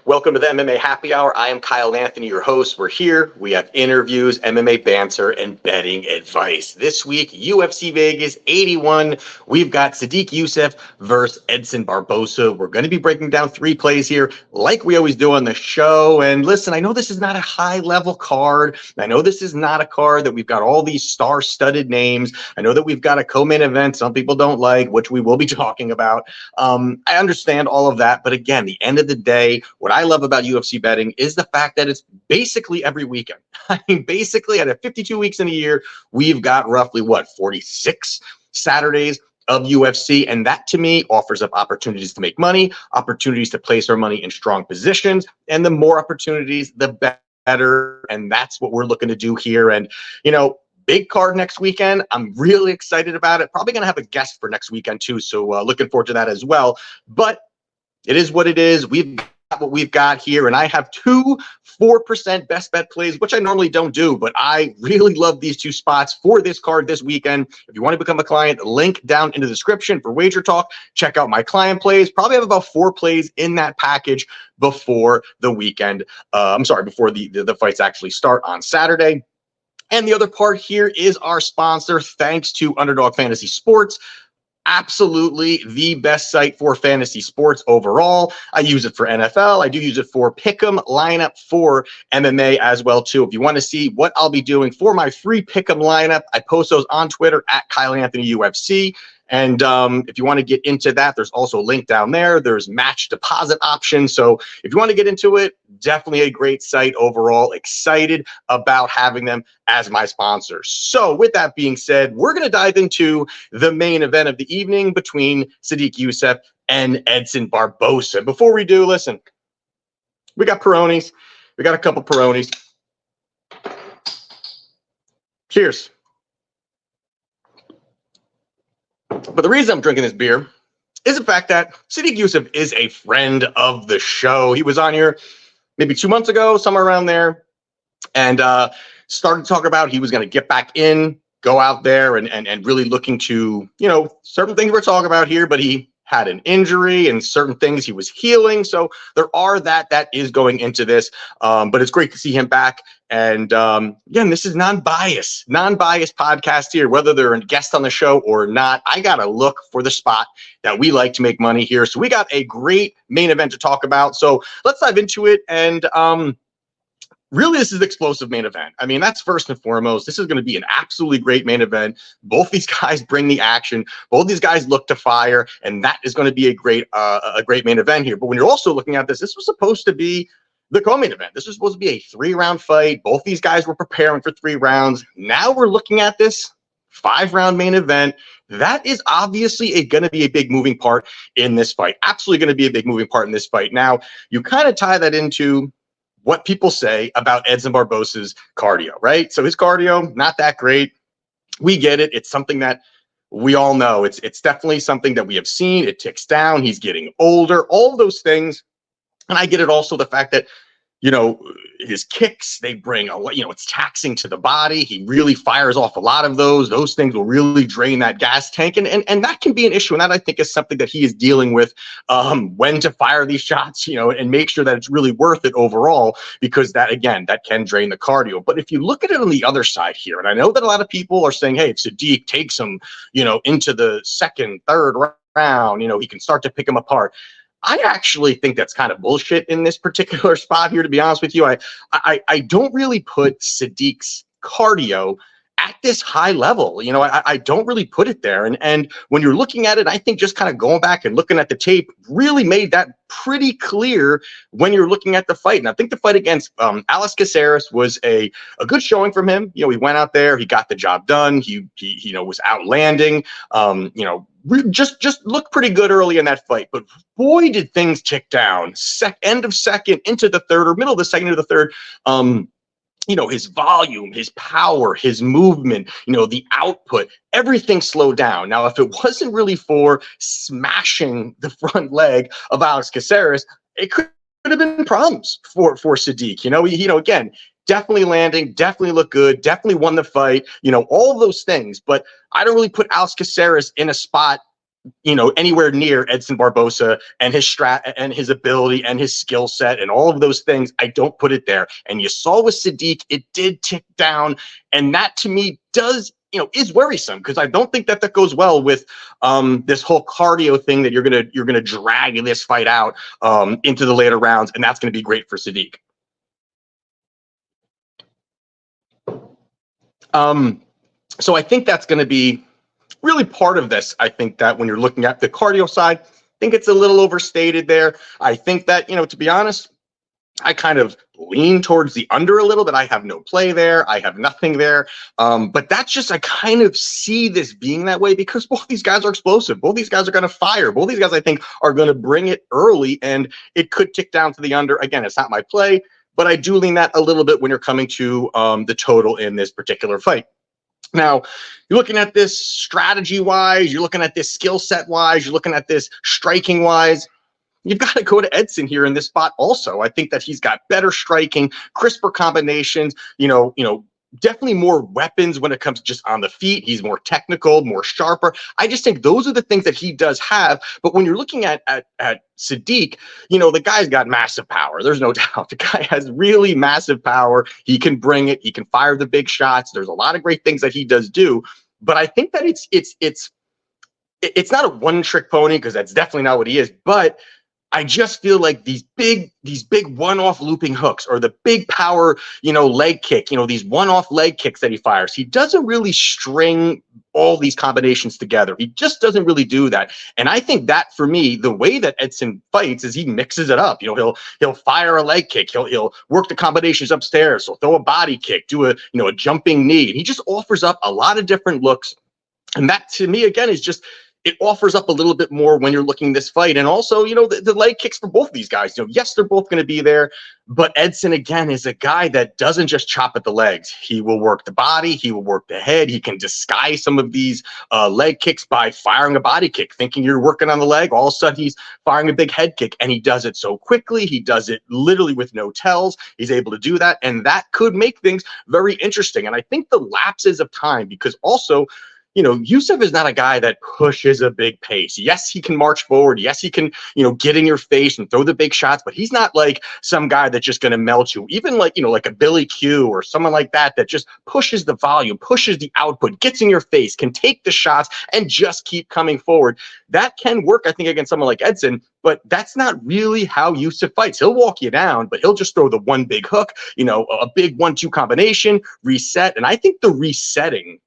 Welcome to the MMA Happy Hour. I am Kyle Anthony, your host. We're here. We have interviews, MMA banter, and betting advice. This week, UFC Vegas 81. We've got Sodiq Yusuff versus Edson Barboza. We're going to be breaking down 3 plays here like we always do on the show. And listen, I know this is not a high-level card. I know this is not a card that we've got all these star-studded names. I know that we've got a co-main event some people don't like, which we will be talking about. I understand all of that. But again, the end of the day, what I love about UFC betting is the fact that it's basically every weekend. I mean, basically, out of 52 weeks in a year, we've got roughly, 46 Saturdays of UFC. And that, to me, offers up opportunities to make money, opportunities to place our money in strong positions. And the more opportunities, the better. And that's what we're looking to do here. And, big card next weekend. I'm really excited about it. Probably going to have a guest for next weekend, too. So looking forward to that as well. But it is what it is. We've got what we've got here, and I have 2 4% best bet plays, which I normally don't do, but I really love these 2 spots for this card this weekend. If you want to become a client, link down in the description for Wagertalk. Check out my client plays. Probably have about 4 plays in that package before the weekend. Before the fights actually start on Saturday. And the other part here is our sponsor, thanks to Underdog Fantasy Sports. Absolutely the best site for fantasy sports overall. I use it for NFL. I do use it for Pick'em lineup for MMA as well, too. If you want to see what I'll be doing for my free Pick'em lineup, I post those on Twitter at Kyle Anthony UFC. And if you want to get into that, there's also a link down there. There's match deposit options. So if you want to get into it, definitely a great site overall. Excited about having them as my sponsor. So with that being said, we're going to dive into the main event of the evening between Sodiq Yusuff and Edson Barboza. Before we do, listen, we got Peronis. We got a couple Peronis. Cheers. But the reason I'm drinking this beer is the fact that Sodiq Yusuff is a friend of the show. He was on here maybe 2 months ago, somewhere around there, and started to talk about he was going to get back in, go out there, and really looking to, certain things we're talking about here, but he had an injury and certain things he was healing. So there are that is going into this, but it's great to see him back. And again, this is non-biased podcast here, whether they're a guest on the show or not. I got to look for the spot that we like to make money here. So we got a great main event to talk about. So let's dive into it. And really, this is an explosive main event. I mean, that's first and foremost. This is going to be an absolutely great main event. Both these guys bring the action. Both these guys look to fire, and that is going to be a great main event here. But when you're also looking at this was supposed to be the co-main event. This was supposed to be a 3-round fight. Both these guys were preparing for 3 rounds. Now we're looking at this 5-round main event. That is obviously going to be a big moving part in this fight. Absolutely going to be a big moving part in this fight. Now, you kind of tie that into what people say about Edson Barboza's cardio, right? So his cardio, not that great. We get it. It's something that we all know. It's definitely something that we have seen. It ticks down. He's getting older, all of those things. And I get it also the fact that, his kicks, they bring a lot, it's taxing to the body. He really fires off a lot of those. Those things will really drain that gas tank. And that can be an issue. And that, I think, is something that he is dealing with, when to fire these shots, and make sure that it's really worth it overall, because that, again, that can drain the cardio. But if you look at it on the other side here, and I know that a lot of people are saying, hey, if Sodiq takes him, into the 2nd, 3rd round, he can start to pick him apart. I actually think that's kind of bullshit in this particular spot here, to be honest with you. I don't really put Sodiq's cardio at this high level. I don't really put it there. And when you're looking at it, I think just kind of going back and looking at the tape really made that pretty clear when you're looking at the fight. And I think the fight against Alex Caceres was a good showing from him. He went out there, he got the job done. He was outlanding, just looked pretty good early in that fight. But boy, did things tick down. End of 2nd into the 3rd, or middle of the 2nd into the 3rd. His volume, his power, his movement, the output, everything slowed down. Now, if it wasn't really for smashing the front leg of Alex Caceres, it could have been problems for Sodiq. Again, definitely landing, definitely looked good, definitely won the fight, all of those things. But I don't really put Alex Caceres in a spot anywhere near Edson Barboza and his strat and his ability and his skill set and all of those things. I don't put it there. And you saw with Sodiq, it did tick down. And that to me does, is worrisome, because I don't think that goes well with this whole cardio thing that you're gonna drag this fight out into the later rounds, and that's gonna be great for Sodiq. So I think that's gonna be really part of this. I think that when you're looking at the cardio side, I think it's a little overstated there. I think that, to be honest, I kind of lean towards the under a little bit. I have no play there. I have nothing there. But that's just, I kind of see this being that way because both these guys are explosive. Both these guys are going to fire. Both these guys, I think, are going to bring it early, and it could tick down to the under. Again, it's not my play, but I do lean that a little bit when you're coming to the total in this particular fight. Now, you're looking at this strategy-wise, you're looking at this skill set-wise, you're looking at this striking-wise. You've got to go to Edson here in this spot also. I think that he's got better striking, crisper combinations, definitely more weapons when it comes just on the feet. He's more technical, more sharper. I just think those are the things that he does have. But when you're looking at Sodiq, the guy's got massive power. There's no doubt. The guy has really massive power. He can bring it. He can fire the big shots. There's a lot of great things that he does do. But I think that it's not a one-trick pony, because that's definitely not what he is. But I just feel like these big one-off looping hooks, or the big power, leg kick, these one-off leg kicks that he fires, he doesn't really string all these combinations together. He just doesn't really do that. And I think that, for me, the way that Edson fights is he mixes it up. He'll fire a leg kick. He'll work the combinations upstairs. He'll throw a body kick, do a jumping knee. He just offers up a lot of different looks. And that, to me, again, is just, it offers up a little bit more when you're looking this fight. And also, the leg kicks for both of these guys, yes, they're both going to be there, but Edson, again, is a guy that doesn't just chop at the legs. He will work the body. He will work the head. He can disguise some of these leg kicks by firing a body kick, thinking you're working on the leg. All of a sudden, he's firing a big head kick, and he does it so quickly. He does it literally with no tells. He's able to do that, and that could make things very interesting. And I think the lapses of time, because also, Yusuff is not a guy that pushes a big pace. Yes, he can march forward. Yes, he can, get in your face and throw the big shots, but he's not like some guy that's just going to melt you. Even like, like a Billy Q or someone like that just pushes the volume, pushes the output, gets in your face, can take the shots, and just keep coming forward. That can work, I think, against someone like Edson, but that's not really how Yusuff fights. He'll walk you down, but he'll just throw the one big hook, a big 1-2 combination, reset. And I think the resetting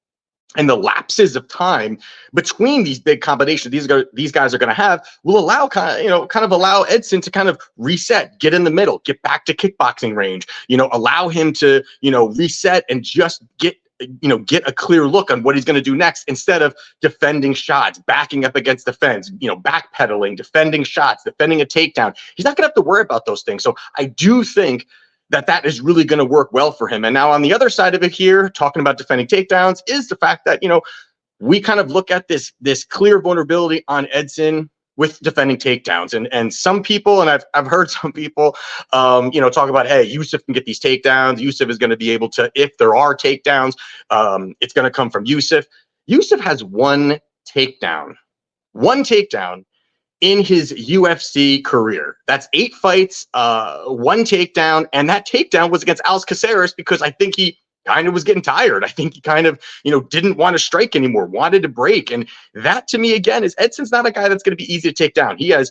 and the lapses of time between these big combinations these guys are going to have will allow kind of allow Edson to kind of reset, get in the middle, get back to kickboxing range, allow him to, reset and just get a clear look on what he's going to do next, instead of defending shots, backing up against the fence, backpedaling, defending shots, defending a takedown. He's not going to have to worry about those things. So I do think that is really going to work well for him. And now on the other side of it here, talking about defending takedowns, is the fact that, we kind of look at this clear vulnerability on Edson with defending takedowns. And some people, and I've heard some people, talk about, hey, Yusuff can get these takedowns. Yusuff is going to be able to, if there are takedowns, it's going to come from Yusuff. Yusuff has one takedown in his UFC career. That's 8 fights, 1 takedown, and that takedown was against Alex Caceres because I think he kind of was getting tired. I think he kind of, didn't want to strike anymore, wanted to break. And that, to me, again, is Edson's not a guy that's going to be easy to take down. He has,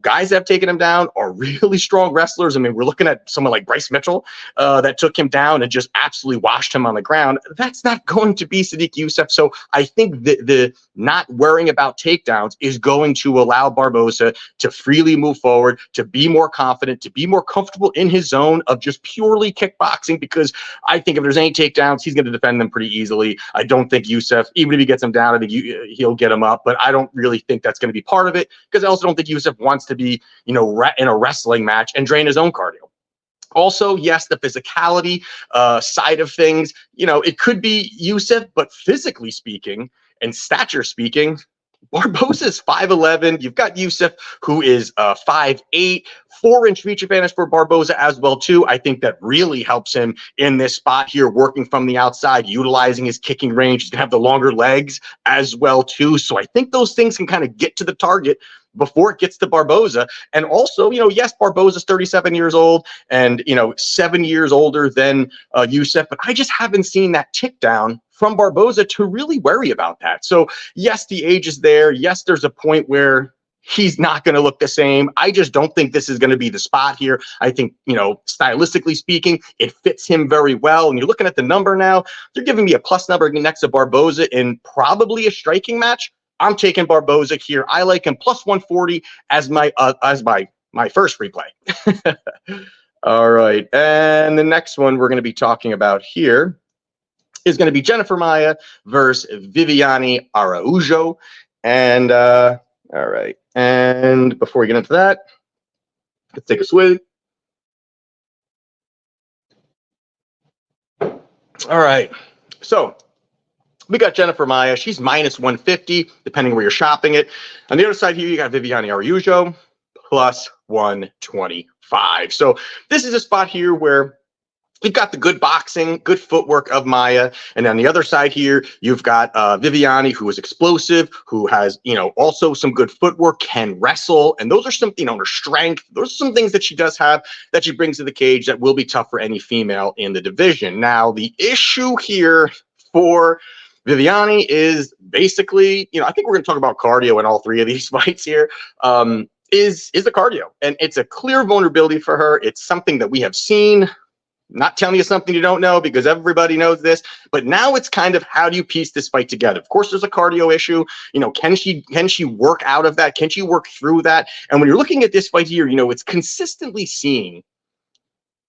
guys that have taken him down are really strong wrestlers. I mean, we're looking at someone like Bryce Mitchell that took him down and just absolutely washed him on the ground. That's not going to be Sodiq Yusuff. So I think the not worrying about takedowns is going to allow Barboza to freely move forward, to be more confident, to be more comfortable in his zone of just purely kickboxing, because I think if there's any takedowns, he's going to defend them pretty easily. I don't think Yusuff, even if he gets him down, I think he'll get him up, but I don't really think that's going to be part of it, because I also don't think Yusuff wants to be, in a wrestling match and drain his own cardio. Also, yes, the physicality side of things, it could be Yusuff, but physically speaking and stature speaking, Barboza's 5'11". You've got Yusuff, who is 5'8". 4-inch reach advantage for Barboza as well, too. I think that really helps him in this spot here, working from the outside, utilizing his kicking range. He's going to have the longer legs as well, too. So I think those things can kind of get to the target before it gets to Barboza. And also, yes, Barboza's 37 years old and, 7 years older than Yusuff, but I just haven't seen that tick down from Barboza to really worry about that. So yes, the age is there. Yes, there's a point where he's not going to look the same. I just don't think this is going to be the spot here. I think, stylistically speaking, it fits him very well. And you're looking at the number now, they're giving me a plus number next to Barboza in probably a striking match. I'm taking Barboza here. I like him plus 140 as my first replay. All right. And the next one we're going to be talking about here is going to be Jennifer Maia versus Viviane Araujo. And all right. And before we get into that, let's take a swig. All right. So we got Jennifer Maia. She's minus 150, depending where you're shopping it. On the other side here, you got Viviane Araujo plus 125. So this is a spot here where you've got the good boxing, good footwork of Maia. And on the other side here, you've got Viviane, who is explosive, who has, also some good footwork, can wrestle. And those are some, her strength. Those are some things that she does have that she brings to the cage that will be tough for any female in the division. Now, the issue here for Viviane is basically, I think we're going to talk about cardio in all three of these fights here. Is the cardio. And it's a clear vulnerability for her. It's something that we have seen. Not telling you something you don't know because everybody knows this, but now it's kind of how do you piece this fight together? Of course, there's a cardio issue. Can she work out of that? Can she work through that? And when you're looking at this fight here, it's consistently seeing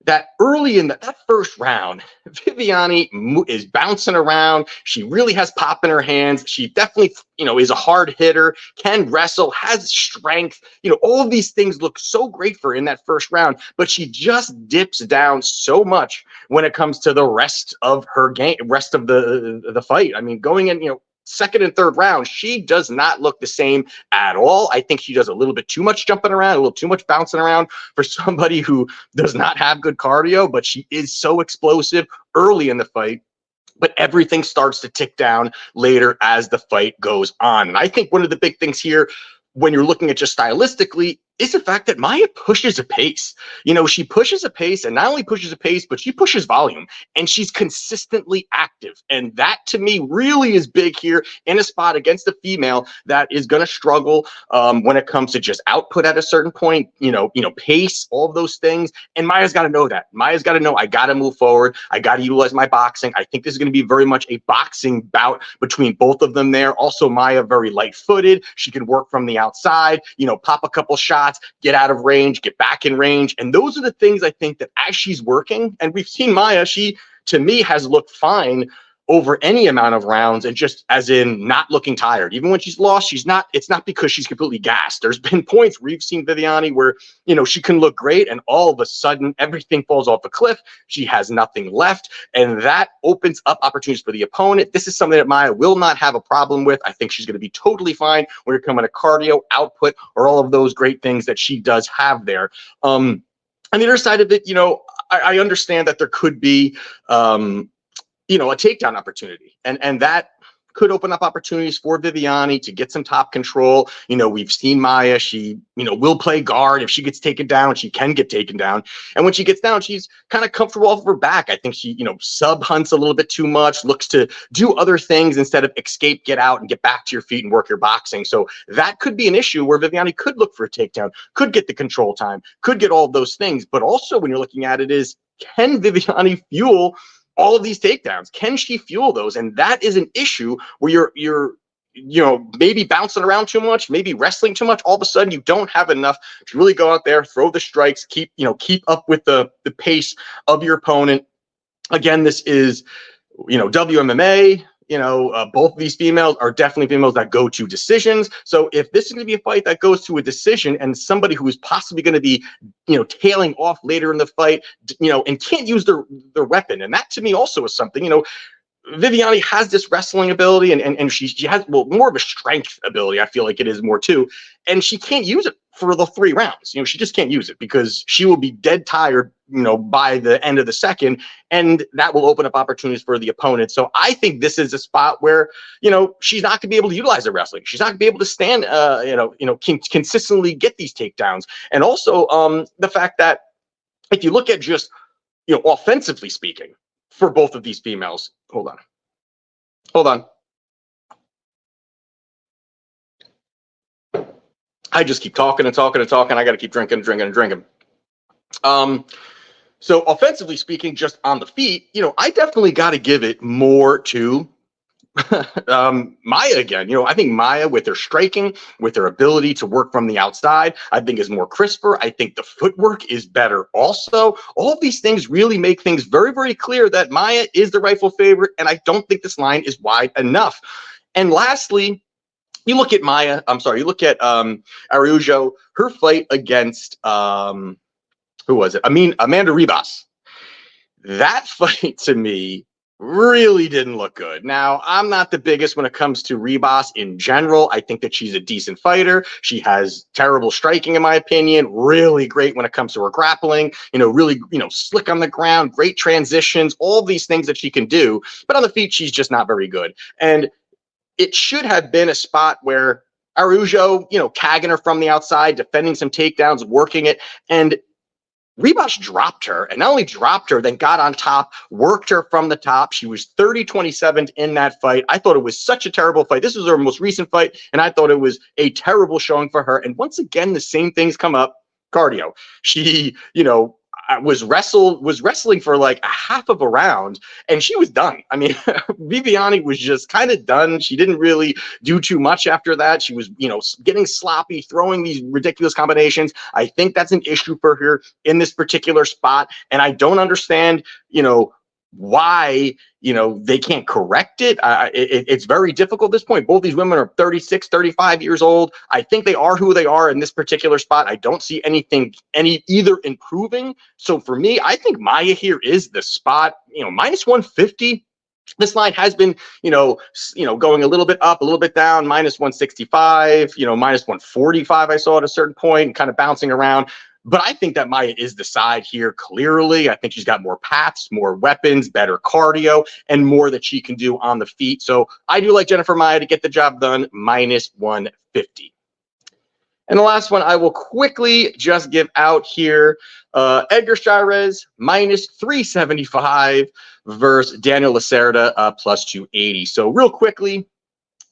that early in that first round, Viviane is bouncing around. She really has pop in her hands. She definitely, is a hard hitter, can wrestle, has strength. All of these things look so great for her in that first round, but she just dips down so much when it comes to the rest of her game, rest of the fight. I mean, going in, second and third round, she does not look the same at all. I think she does a little bit too much jumping around, a little too much bouncing around for somebody who does not have good cardio, but she is so explosive early in the fight. But everything starts to tick down later as the fight goes on. And I think one of the big things here, when you're looking at just stylistically, is the fact that Maia pushes a pace. She pushes a pace, and not only pushes a pace, but she pushes volume, and she's consistently active. And that, to me, really is big here in a spot against a female that is going to struggle when it comes to just output at a certain point, pace, all of those things. And Maia's got to know that. Maia's got to know, I got to move forward. I got to utilize my boxing. I think this is going to be very much a boxing bout between both of them there. Also, Maia, very light-footed. She can work from the outside, pop a couple shots, get out of range, get back in range. And those are the things I think that as she's working, and we've seen Maia, she, to me, has looked fine over any amount of rounds, and just as in not looking tired. Even when she's lost, it's not because she's completely gassed. There's been points where you've seen Viviane where, she can look great and all of a sudden everything falls off a cliff. She has nothing left, and that opens up opportunities for the opponent. This is something that Maia will not have a problem with. I think she's going to be totally fine when you're coming to cardio, output, or all of those great things that she does have there. On the other side of it, I understand that there could be, a takedown opportunity. And that could open up opportunities for Viviane to get some top control. We've seen Maia, she, will play guard. If she gets taken down, she can get taken down. And when she gets down, she's kind of comfortable off of her back. I think she, sub hunts a little bit too much, looks to do other things instead of escape, get out, and get back to your feet and work your boxing. So that could be an issue where Viviane could look for a takedown, could get the control time, could get all of those things. But also when you're looking at it is, can Viviane fuel all of these takedowns? Can she fuel those? And that is an issue where you're maybe bouncing around too much, maybe wrestling too much. All of a sudden, you don't have enough to really go out there, throw the strikes, keep up with the pace of your opponent. Again, this is, WMMA. Both of these females are definitely females that go to decisions. So if this is going to be a fight that goes to a decision and somebody who is possibly going to be, tailing off later in the fight, and can't use their weapon. And that to me also is something, Viviani has this wrestling ability, and she has, well, more of a strength ability. I feel like it is more too, and she can't use it for the 3 rounds. She just can't use it because she will be dead tired, by the end of the second, and that will open up opportunities for the opponent. So I think this is a spot where, she's not going to be able to utilize her wrestling. She's not going to be able to stand, consistently get these takedowns, and also the fact that if you look at just, offensively speaking, for both of these females. Hold on. I just keep talking and talking and talking. I got to keep drinking. So offensively speaking, just on the feet, I definitely got to give it more to Maya again. I think Maya, with her striking, with her ability to work from the outside, I think is more crisper. I think the footwork is better also. All of these things really make things very, very clear that Maya is the rightful favorite, and I don't think this line is wide enough. And lastly, you look at Araujo, her fight against who was it? Amanda Ribas. That fight to me really didn't look good. Now, I'm not the biggest when it comes to Ribas in general. I think that she's a decent fighter. She has terrible striking, in my opinion. Really great when it comes to her grappling. Really, slick on the ground, great transitions, all these things that she can do. But on the feet, she's just not very good. And it should have been a spot where Araujo, tagging her from the outside, defending some takedowns, working it, and Ribas dropped her, and not only dropped her, then got on top, worked her from the top. She was 30-27 in that fight. I thought it was such a terrible fight. This was her most recent fight, and I thought it was a terrible showing for her. And once again, the same things come up. Cardio. She, was wrestling for like a half of a round, and she was done. I mean, Viviani was just kind of done. She didn't really do too much after that. She was, getting sloppy, throwing these ridiculous combinations. I think that's an issue for her in this particular spot, and I don't understand, why they can't correct it. It's very difficult at this point. Both these women are 36, 35 years old. I think they are who they are in this particular spot. I don't see either improving. So for me, I think Maya here is the spot. Minus 150. This line has been, going a little bit up, a little bit down, minus 165, minus 145. I saw at a certain point, kind of bouncing around. But I think that Maya is the side here clearly. I think she's got more paths, more weapons, better cardio, and more that she can do on the feet. So I do like Jennifer Maya to get the job done, minus 150. And the last one I will quickly just give out here, Edgar Chairez, minus 375 versus Daniel Lacerda, plus 280. So real quickly,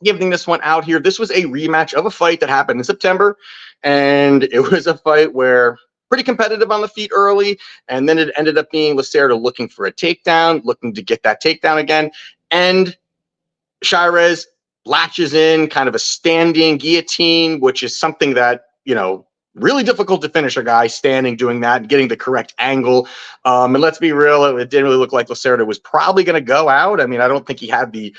giving this one out here. This was a rematch of a fight that happened in September, and it was a fight where pretty competitive on the feet early, and then it ended up being Lacerda looking for a takedown, looking to get that takedown again, and Chairez latches in kind of a standing guillotine, which is something that, really difficult to finish a guy standing doing that and getting the correct angle. And let's be real, it didn't really look like Lacerda was probably going to go out. I mean, I don't think he had the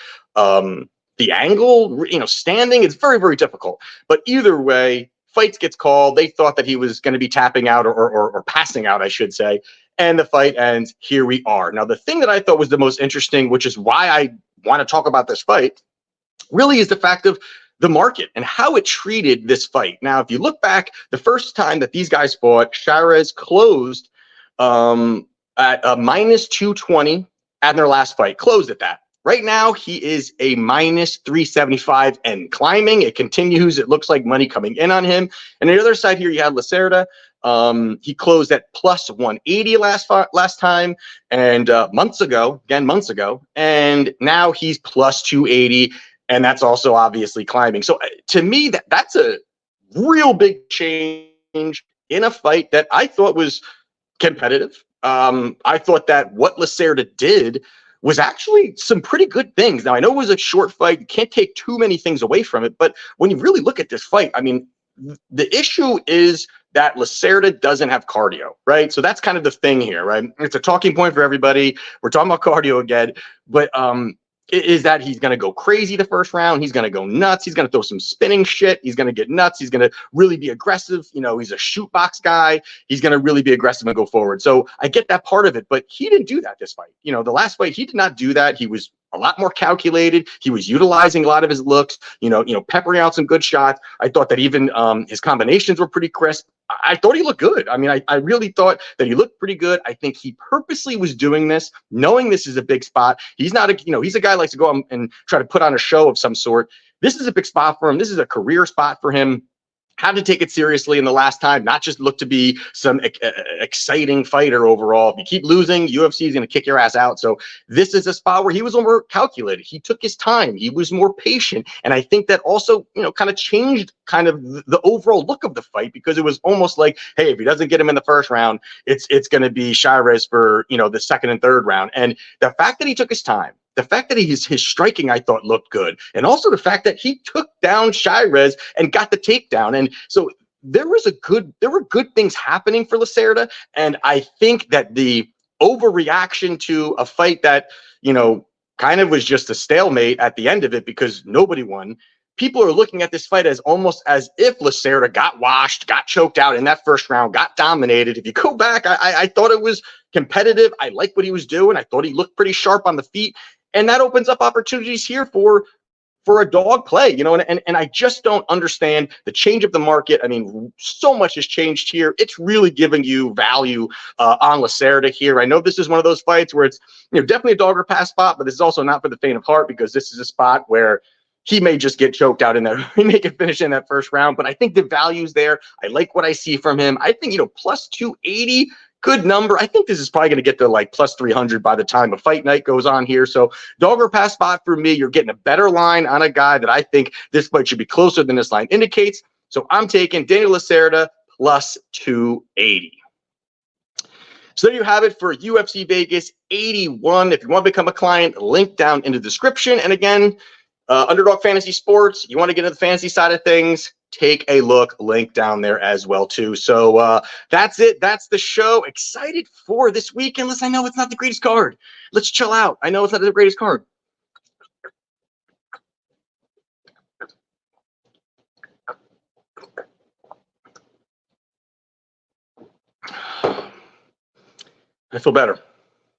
angle, standing. It's very, very difficult. But either way, fights gets called. They thought that he was going to be tapping out or passing out, I should say. And the fight ends. Here we are. Now, the thing that I thought was the most interesting, which is why I want to talk about this fight, really is the fact of the market and how it treated this fight. Now, if you look back, the first time that these guys fought, Chairez closed at a minus 220 at their last fight, closed at that. Right now, he is a minus 375 and climbing. It continues. It looks like money coming in on him. And on the other side here, you have Lacerda. He closed at plus 180 last time, and months ago, and now he's plus 280, and that's also obviously climbing. So to me, that's a real big change in a fight that I thought was competitive. I thought that what Lacerda did was actually some pretty good things. Now, I know it was a short fight. You can't take too many things away from it. But when you really look at this fight, I mean, the issue is that Lacerda doesn't have cardio, right? So that's kind of the thing here, right? It's a talking point for everybody. We're talking about cardio again. But is that he's going to go crazy the first round. He's going to go nuts. He's going to throw some spinning shit. He's going to get nuts. He's going to really be aggressive. He's a shoot box guy. He's going to really be aggressive and go forward. So I get that part of it, but he didn't do that this fight. The last fight, he did not do that. He was a lot more calculated. He was utilizing a lot of his looks, peppering out some good shots. I thought that even his combinations were pretty crisp. I thought he looked good. I mean, I really thought that he looked pretty good. I think he purposely was doing this, knowing this is a big spot. He's not he's a guy who likes to go out and try to put on a show of some sort. This is a big spot for him. This is a career spot for him. Had to take it seriously in the last time, not just look to be some exciting fighter overall. If you keep losing, UFC is going to kick your ass out. So this is a spot where he was more calculated. He took his time. He was more patient. And I think that also, kind of changed kind of the overall look of the fight, because it was almost like, hey, if he doesn't get him in the first round, it's going to be Shirez for, the second and third round. And the fact that he took his time, the fact that his striking, I thought, looked good. And also the fact that he took down Shirez and got the takedown. And so there were good things happening for Lacerda. And I think that the overreaction to a fight that, kind of was just a stalemate at the end of it because nobody won. People are looking at this fight as almost as if Lacerda got washed, got choked out in that first round, got dominated. If you go back, I thought it was competitive. I liked what he was doing. I thought he looked pretty sharp on the feet. And that opens up opportunities here for a dog play, and I just don't understand the change of the market. I mean, so much has changed here. It's really giving you value on Lacerda here. I know this is one of those fights where it's, definitely a dog or pass spot, but this is also not for the faint of heart, because this is a spot where he may just get choked out in there. He may get finished in that first round, but I think the value's there. I like what I see from him. I think, plus 280, good number. I think this is probably going to get to like plus 300 by the time a fight night goes on here. So dog or pass spot for me. You're getting a better line on a guy that I think this fight should be closer than this line indicates. So I'm taking Daniel Lacerda plus 280. So there you have it for UFC Vegas 81. If you want to become a client, link down in the description. And again, Underdog Fantasy Sports, you want to get into the fantasy side of things, take a look, link down there as well too. So that's it. That's the show. Excited for this weekend. Listen, I know it's not the greatest card. Let's chill out. I know it's not the greatest card. I feel better.